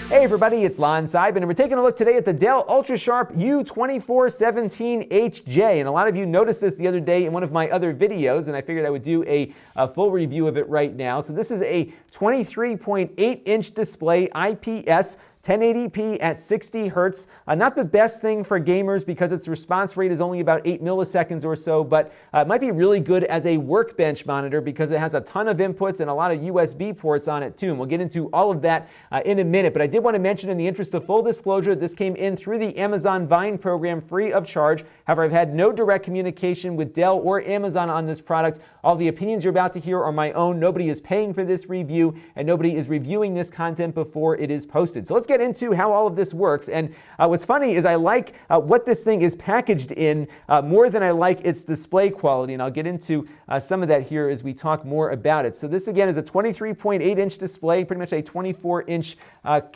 Hey everybody, it's Lon.TV, and we're taking a look today at the Dell Ultrasharp U2417HJ. And a lot of you noticed this the other day in one of my other videos, and I figured I would do a full review of it right now. So this is a 23.8-inch display, IPS, 1080p at 60 hertz. Not the best thing for gamers because its response rate is only about 8 milliseconds or so, but it might be really good as a workbench monitor because it has a ton of inputs and a lot of USB ports on it too. And we'll get into all of that in a minute, but I did want to mention, in the interest of full disclosure, this came in through the Amazon Vine program free of charge. However, I've had no direct communication with Dell or Amazon on this product. All the opinions you're about to hear are my own. Nobody is paying for this review, and nobody is reviewing this content before it is posted. So let's get into how all of this works. And what's funny is I like what this thing is packaged in more than I like its display quality, and I'll get into some of that here as we talk more about it. So this again is a 23.8-inch display, pretty much a 24-inch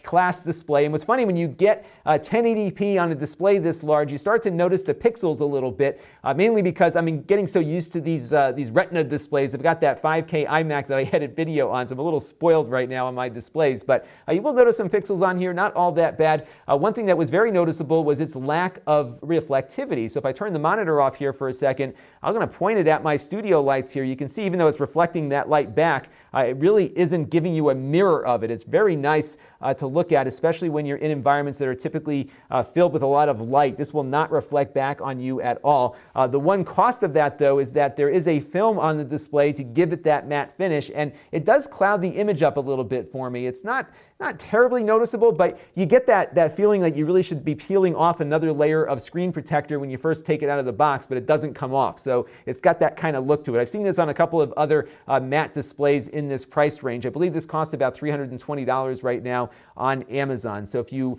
class display. And what's funny, when you get 1080p on a display this large, you start to notice the pixels a little bit, mainly because I'm getting so used to these Retina displays. I've got that 5K iMac that I edit video on, so I'm a little spoiled right now on my displays. But you will notice some pixels on here, not all that bad. One thing that was very noticeable was its lack of reflectivity. So if I turn the monitor off here for a second, I'm going to point it at my studio lights here. You can see, even though it's reflecting that light back, it really isn't giving you a mirror of it. It's very nice to look at, especially when you're in environments that are typically filled with a lot of light. This will not reflect back on you at all. The one cost of that, though, is that there is a film on the display to give it that matte finish, and it does cloud the image up a little bit for me. It's not terribly noticeable, but you get that feeling that you really should be peeling off another layer of screen protector when you first take it out of the box, but it doesn't come off. So it's got that kind of look to it. I've seen this on a couple of other matte displays in this price range. I believe this costs about $320 right now on Amazon. So if you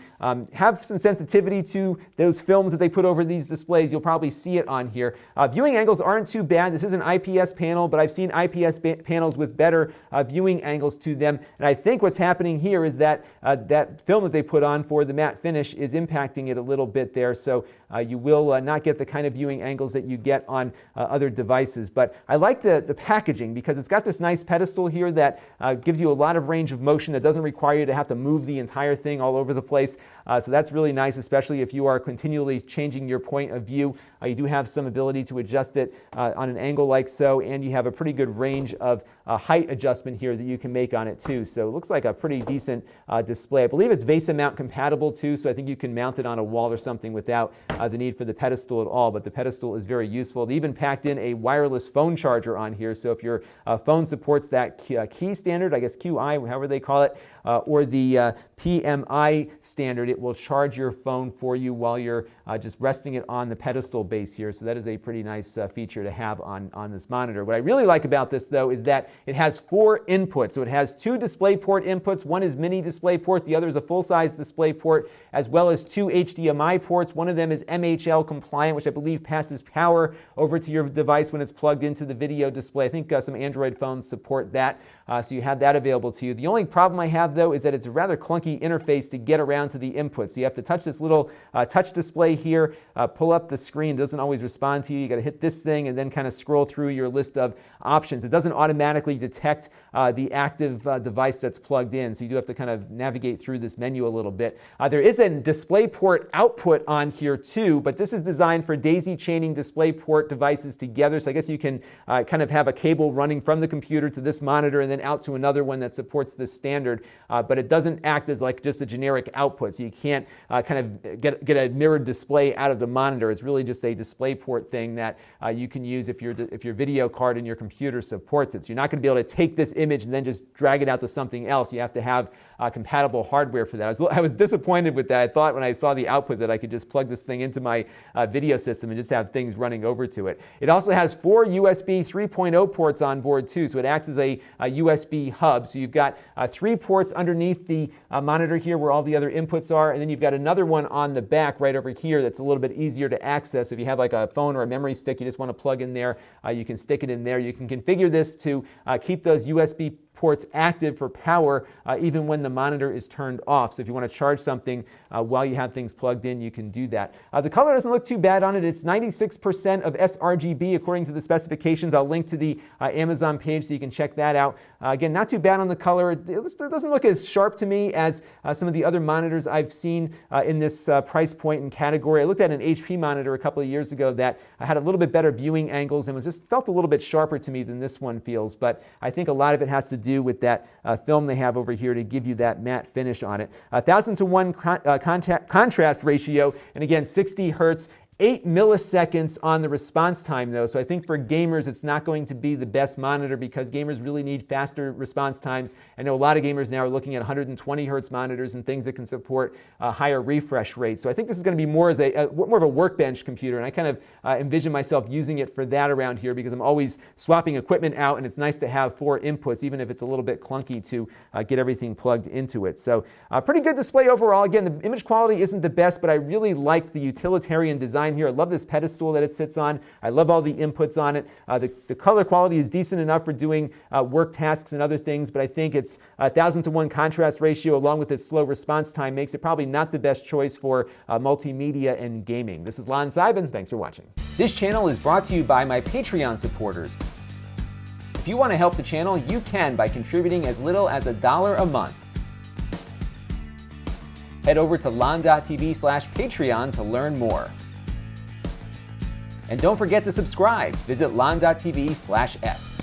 have some sensitivity to those films that they put over these displays, you'll probably see it on here. Viewing angles aren't too bad. This is an IPS panel, but I've seen IPS panels with better viewing angles to them. And I think what's happening here is that that film that they put on for the matte finish is impacting it a little bit there. So you will not get the kind of viewing angles that you get on other devices. But I like the packaging because it's got this nice pedestal here that gives you a lot of range of motion that doesn't require you to have to move the entire thing all over the place. So that's really nice, especially if you are continually changing your point of view. You do have some ability to adjust it on an angle like so, and you have a pretty good range of height adjustment here that you can make on it too. So it looks like a pretty decent display. I believe it's VESA mount compatible too, so I think you can mount it on a wall or something without the need for the pedestal at all, but the pedestal is very useful. They even packed in a wireless phone charger on here, so if your phone supports that key standard, I guess QI, however they call it, or the PMI standard, it will charge your phone for you while you're just resting it on the pedestal base here. So that is a pretty nice feature to have on this monitor. What I really like about this, though, is that it has 4 inputs. So it has 2 DisplayPort inputs. One is mini DisplayPort. The other is a full-size DisplayPort, as well as 2 HDMI ports. One of them is MHL compliant, which I believe passes power over to your device when it's plugged into the video display. I think some Android phones support that, so you have that available to you. The only problem I have, though, is that it's a rather clunky interface to get around to the inputs. So you have to touch this little touch display here, pull up the screen. It doesn't always respond to you. You got to hit this thing and then kind of scroll through your list of options. It doesn't automatically detect the active device that's plugged in, so you do have to kind of navigate through this menu a little bit. There is a DisplayPort output on here too, but this is designed for daisy chaining DisplayPort devices together. So I guess you can kind of have a cable running from the computer to this monitor and then out to another one that supports this standard, but it doesn't act as like just a generic output, so you can't kind of get a mirrored display out of the monitor. It's really just a DisplayPort thing that you can use if your video card in your computer supports it. So you're not going to be able to take this image and then just drag it out to something else. You have to have compatible hardware for that. I was disappointed with that. I thought when I saw the output that I could just plug this thing into my video system and just have things running over to it. It also has 4 USB 3.0 ports on board too, so it acts as a USB hub. So you've got 3 ports underneath the monitor here where all the other inputs are, and then you've got another one on the back right over here that's a little bit easier to access. If you have like a phone or a memory stick you just want to plug in there, you can stick it in there. You can configure this to keep those USB ports active for power even when the monitor is turned off. So if you want to charge something while you have things plugged in, you can do that. The color doesn't look too bad on it. It's 96% of sRGB according to the specifications. I'll link to the Amazon page so you can check that out. Again, not too bad on the color. It doesn't look as sharp to me as some of the other monitors I've seen in this price point and category. I looked at an HP monitor a couple of years ago that had a little bit better viewing angles and felt a little bit sharper to me than this one feels. But I think a lot of it has to do with that film they have over here to give you that matte finish on it. 1000:1 contrast ratio, and again 60 hertz. 8 milliseconds on the response time though, so I think for gamers it's not going to be the best monitor because gamers really need faster response times. I know a lot of gamers now are looking at 120 hertz monitors and things that can support higher refresh rates. So I think this is going to be more of a workbench computer, and I kind of envision myself using it for that around here because I'm always swapping equipment out, and it's nice to have 4 inputs even if it's a little bit clunky to get everything plugged into it. So pretty good display overall. Again, the image quality isn't the best, but I really like the utilitarian design here. I love this pedestal that it sits on. I love all the inputs on it. The color quality is decent enough for doing work tasks and other things, but I think it's 1000:1 contrast ratio along with its slow response time makes it probably not the best choice for multimedia and gaming. This is Lon.TV. Thanks for watching. This channel is brought to you by my Patreon supporters. If you want to help the channel, you can by contributing as little as $1 a month. Head over to Lon.TV/Patreon to learn more. And don't forget to subscribe. Visit Lon.TV/S.